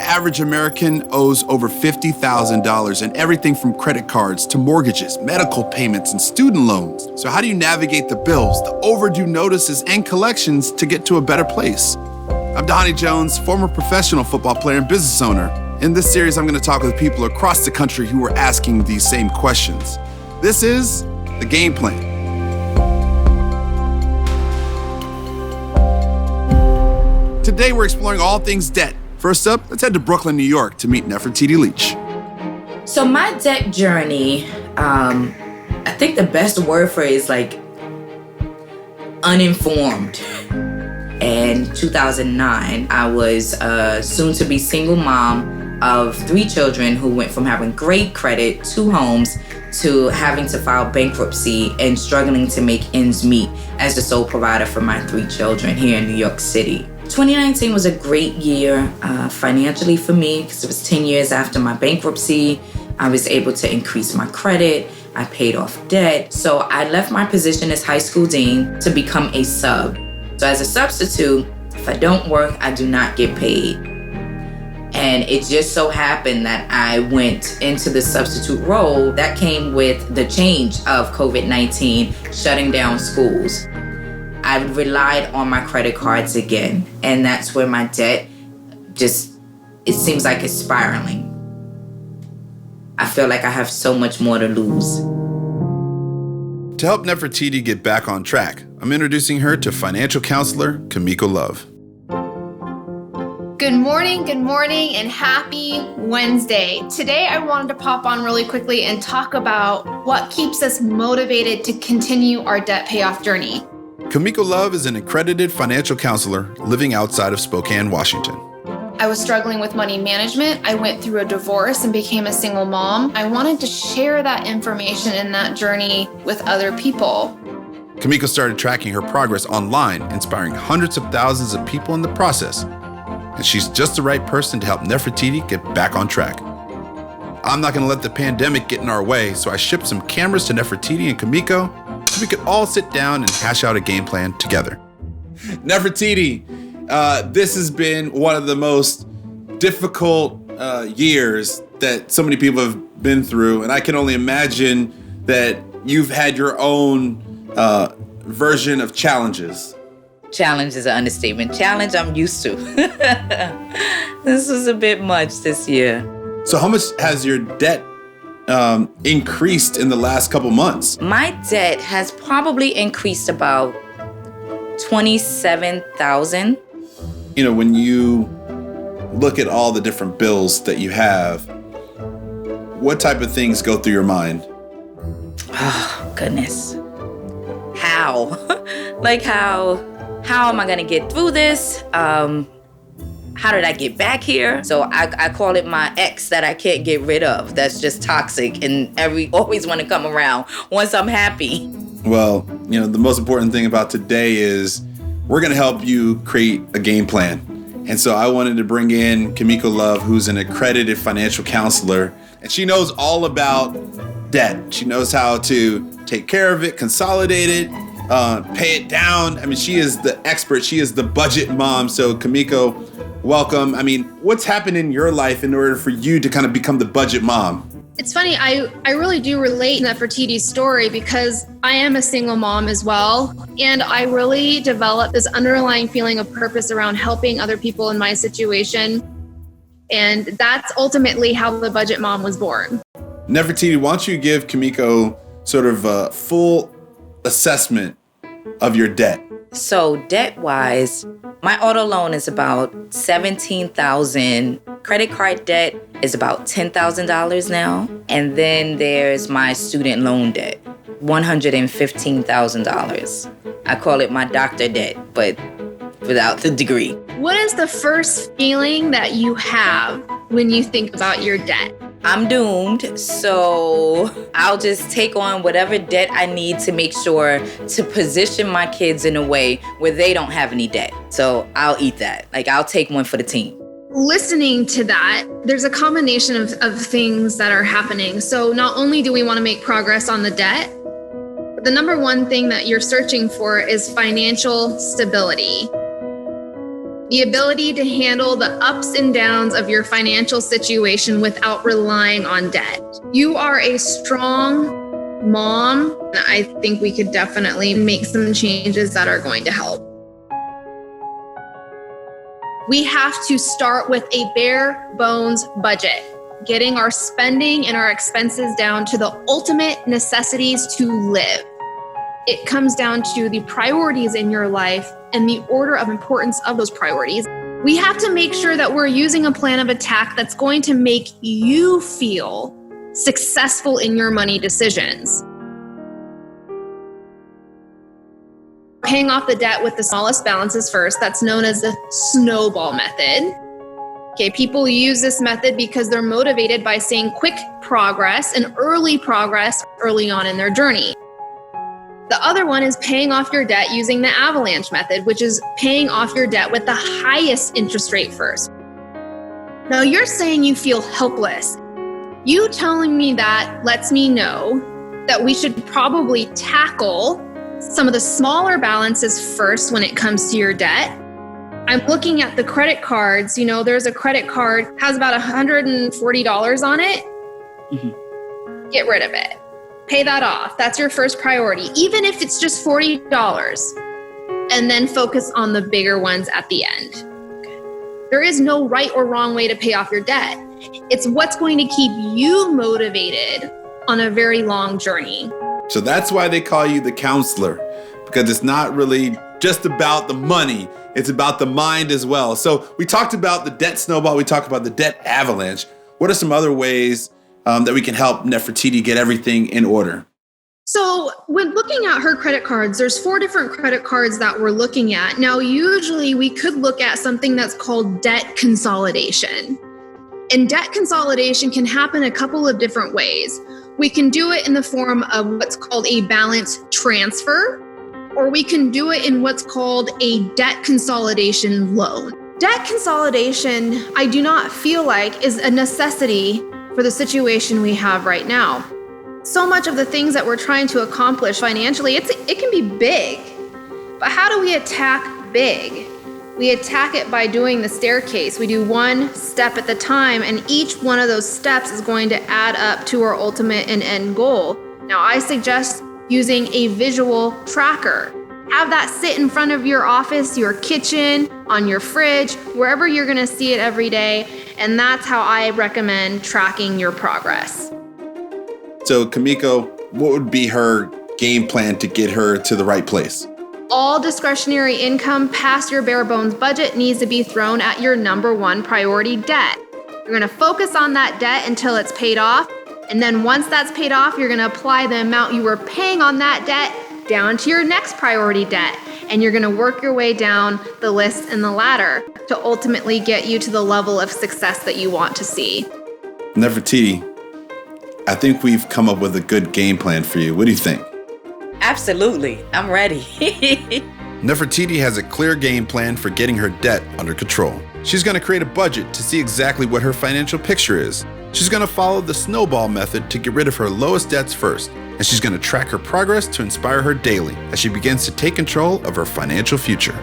average American owes over $50,000 in everything from credit cards to mortgages, medical payments, and student loans. So how do you navigate the bills, the overdue notices, and collections to get to a better place? I'm Donnie Jones, former professional football player and business owner. In this series, I'm going to talk with people across the country who are asking these same questions. This is The Game Plan. Today, we're exploring all things debt. First up, let's head to Brooklyn, New York to meet Nefertiti Leach. So my debt journey, I think the best word for it is like uninformed. In 2009, I was a soon-to-be single mom of 3 children who went from having great credit, 2 homes, to having to file bankruptcy and struggling to make ends meet as the sole provider for my 3 children here in New York City. 2019 was a great year financially for me because it was 10 years after my bankruptcy. I was able to increase my credit. I paid off debt. So I left my position as high school dean to become a sub. So as a substitute, if I don't work, I do not get paid. And it just so happened that I went into the substitute role that came with the change of COVID-19 shutting down schools. I relied on my credit cards again, and that's where my debt it seems like it's spiraling. I feel like I have so much more to lose. To help Nefertiti get back on track, I'm introducing her to financial counselor Kimiko Love. Good morning, and happy Wednesday. Today, I wanted to pop on really quickly and talk about what keeps us motivated to continue our debt payoff journey. Kimiko Love is an accredited financial counselor living outside of Spokane, Washington. I was struggling with money management. I went through a divorce and became a single mom. I wanted to share that information and that journey with other people. Kimiko started tracking her progress online, inspiring hundreds of thousands of people in the process. And she's just the right person to help Nefertiti get back on track. I'm not going to let the pandemic get in our way, so I shipped some cameras to Nefertiti and Kimiko so we could all sit down and hash out a game plan together. Nefertiti, this has been one of the most difficult years that so many people have been through, and I can only imagine that you've had your own version of challenges. Challenge is an understatement. Challenge I'm used to. This was a bit much this year. So how much has your debt increased in the last couple months? My debt has probably increased about $27,000. You know, when you look at all the different bills that you have, what type of things go through your mind? Oh, goodness. How? How am I gonna get through this? How did I get back here? So I call it my ex that I can't get rid of. That's just toxic and always want to come around once I'm happy. Well, you know, the most important thing about today is we're gonna help you create a game plan. And so I wanted to bring in Kimiko Love, who's an accredited financial counselor, and she knows all about debt. She knows how to take care of it, consolidate it, pay it down. I mean, she is the expert. She is the budget mom. So Kimiko, welcome. I mean, what's happened in your life in order for you to kind of become the budget mom? It's funny, I really do relate to Nefertiti's story because I am a single mom as well. And I really developed this underlying feeling of purpose around helping other people in my situation. And that's ultimately how the budget mom was born. Nefertiti, why don't you give Kimiko sort of a full assessment of your debt? So debt-wise, my auto loan is about $17,000. Credit card debt is about $10,000 now. And then there's my student loan debt, $115,000. I call it my doctor debt, but without the degree. What is the first feeling that you have when you think about your debt? I'm doomed, so I'll just take on whatever debt I need to make sure to position my kids in a way where they don't have any debt. So I'll eat that. I'll take one for the team. Listening to that, there's a combination of things that are happening. So not only do we want to make progress on the debt, but the number one thing that you're searching for is financial stability. The ability to handle the ups and downs of your financial situation without relying on debt. You are a strong mom, and I think we could definitely make some changes that are going to help. We have to start with a bare bones budget, getting our spending and our expenses down to the ultimate necessities to live. It comes down to the priorities in your life and the order of importance of those priorities. We have to make sure that we're using a plan of attack that's going to make you feel successful in your money decisions. Paying off the debt with the smallest balances first, that's known as the snowball method. Okay, people use this method because they're motivated by seeing quick progress and early progress early on in their journey. The other one is paying off your debt using the avalanche method, which is paying off your debt with the highest interest rate first. Now you're saying you feel helpless. You telling me that lets me know that we should probably tackle some of the smaller balances first when it comes to your debt. I'm looking at the credit cards. You know, there's a credit card, has about $140 on it. Mm-hmm. Get rid of it. Pay that off. That's your first priority, even if it's just $40. And then focus on the bigger ones at the end. There is no right or wrong way to pay off your debt. It's what's going to keep you motivated on a very long journey. So that's why they call you the counselor, because it's not really just about the money. It's about the mind as well. So we talked about the debt snowball. We talked about the debt avalanche. What are some other ways that we can help Nefertiti get everything in order? So when looking at her credit cards, there's 4 different credit cards that we're looking at. Now, usually we could look at something that's called debt consolidation. And debt consolidation can happen a couple of different ways. We can do it in the form of what's called a balance transfer, or we can do it in what's called a debt consolidation loan. Debt consolidation, I do not feel like is a necessity for the situation we have right now. So much of the things that we're trying to accomplish financially, it can be big. But how do we attack big? We attack it by doing the staircase. We do one step at the time, and each one of those steps is going to add up to our ultimate and end goal. Now, I suggest using a visual tracker. Have that sit in front of your office, your kitchen, on your fridge, wherever you're gonna see it every day. And that's how I recommend tracking your progress. So Kimiko, what would be her game plan to get her to the right place? All discretionary income past your bare bones budget needs to be thrown at your number 1 priority debt. You're gonna focus on that debt until it's paid off. And then once that's paid off, you're gonna apply the amount you were paying on that debt down to your next priority debt. And you're gonna work your way down the list and the ladder to ultimately get you to the level of success that you want to see. Nefertiti, I think we've come up with a good game plan for you. What do you think? Absolutely. I'm ready. Nefertiti has a clear game plan for getting her debt under control. She's going to create a budget to see exactly what her financial picture is. She's going to follow the snowball method to get rid of her lowest debts first. And she's going to track her progress to inspire her daily as she begins to take control of her financial future.